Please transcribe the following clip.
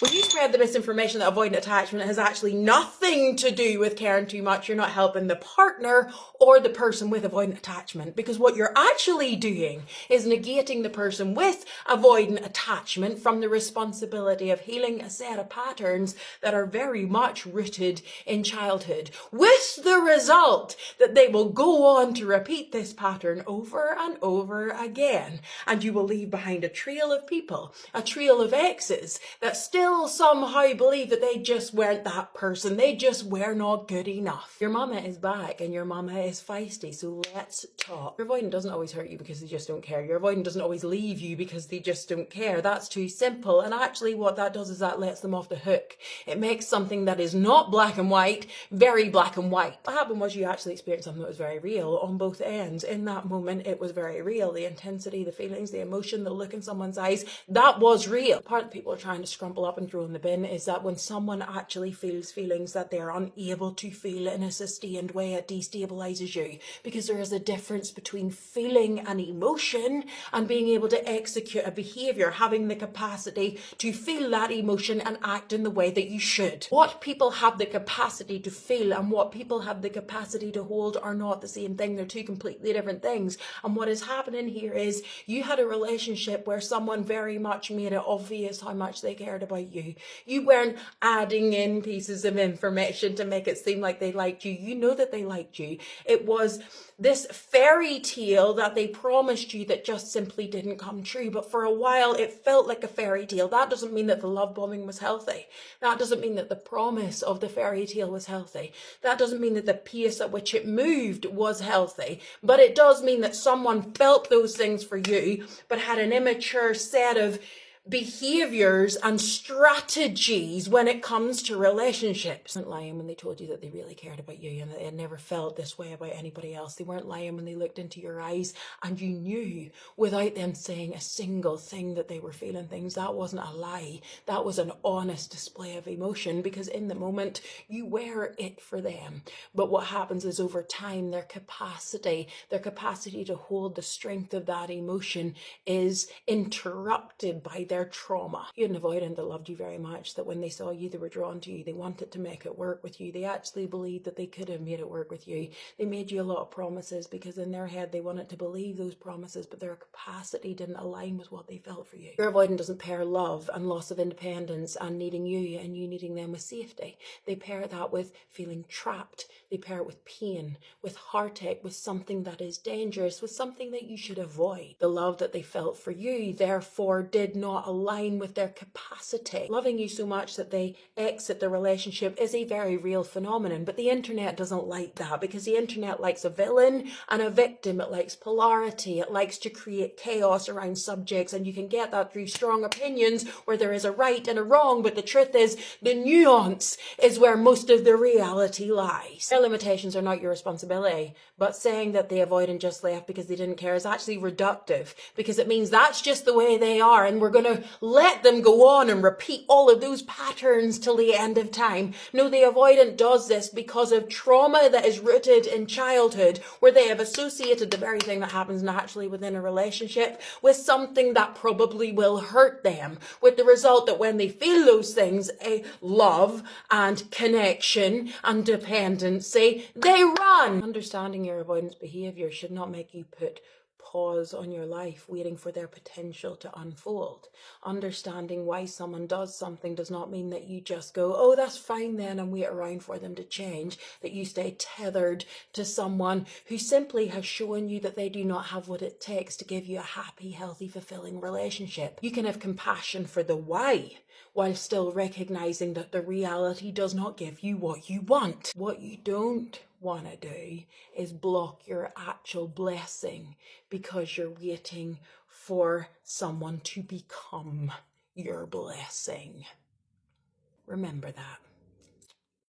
When you spread the misinformation that avoidant attachment has actually nothing to do with caring too much, you're not helping the partner or the person with avoidant attachment, because what you're actually doing is negating the person with avoidant attachment from the responsibility of healing a set of patterns that are very much rooted in childhood, with the result that they will go on to repeat this pattern over and over again, and you will leave behind a trail of people, a trail of exes that still somehow believe that they just weren't that person. They just were not good enough. Your mama is back and your mama is feisty, so let's talk. Your avoidant doesn't always hurt you because they just don't care. Your avoidant doesn't always leave you because they just don't care. That's too simple. And actually what that does is that lets them off the hook. It makes something that is not black and white very black and white. What happened was you actually experienced something that was very real on both ends. In that moment, it was very real. The intensity, the feelings, the emotion, the look in someone's eyes, that was real. The part that people are trying to scrumple up and throw in the bin is that when someone actually feels feelings that they're unable to feel in a sustained way, it destabilizes you, because there is a difference between feeling an emotion and being able to execute a behavior, having the capacity to feel that emotion and act in the way that you should. What people have the capacity to feel and what people have the capacity to hold are not the same thing. They're two completely different things. And what is happening here is you had a relationship where someone very much made it obvious how much they cared about you. You weren't adding in pieces of information to make it seem like they liked you. You know that they liked you. It was this fairy tale that they promised you that just simply didn't come true. But for a while, it felt like a fairy tale. That doesn't mean that the love bombing was healthy. That doesn't mean that the promise of the fairy tale was healthy. That doesn't mean that the pace at which it moved was healthy. But it does mean that someone felt those things for you, but had an immature set of behaviors and strategies when it comes to relationships. They weren't lying when they told you that they really cared about you and that they had never felt this way about anybody else. They weren't lying when they looked into your eyes and you knew without them saying a single thing that they were feeling things. That wasn't a lie. That was an honest display of emotion, because in the moment you were it for them. But what happens is over time their capacity to hold the strength of that emotion is interrupted by their trauma. You had an avoidant that loved you very much, that when they saw you, they were drawn to you. They wanted to make it work with you. They actually believed that they could have made it work with you. They made you a lot of promises because in their head they wanted to believe those promises, but their capacity didn't align with what they felt for you. Your avoidant doesn't pair love and loss of independence and needing you and you needing them with safety. They pair that with feeling trapped. They pair it with pain, with heartache, with something that is dangerous, with something that you should avoid. The love that they felt for you, therefore, did not align with their capacity. Loving you so much that they exit the relationship is a very real phenomenon, but the internet doesn't like that, because the internet likes a villain and a victim. It likes polarity. It likes to create chaos around subjects, and you can get that through strong opinions where there is a right and a wrong, but the truth is the nuance is where most of the reality lies. Their limitations are not your responsibility, but saying that the avoidant just left because they didn't care is actually reductive, because it means that's just the way they are and we're going to let them go on and repeat all of those patterns till the end of time. No, the avoidant does this because of trauma that is rooted in childhood, where they have associated the very thing that happens naturally within a relationship with something that probably will hurt them, with the result that when they feel those things, love and connection and dependency, they run. Understanding your avoidance behavior should not make you put pause on your life waiting for their potential to unfold. Understanding why someone does something does not mean that you just go, oh, that's fine then, and wait around for them to change, that you stay tethered to someone who simply has shown you that they do not have what it takes to give you a happy, healthy, fulfilling relationship. You can have compassion for the why, while still recognizing that the reality does not give you what you want. What you don't want to do is block your actual blessing because you're waiting for someone to become your blessing. Remember that.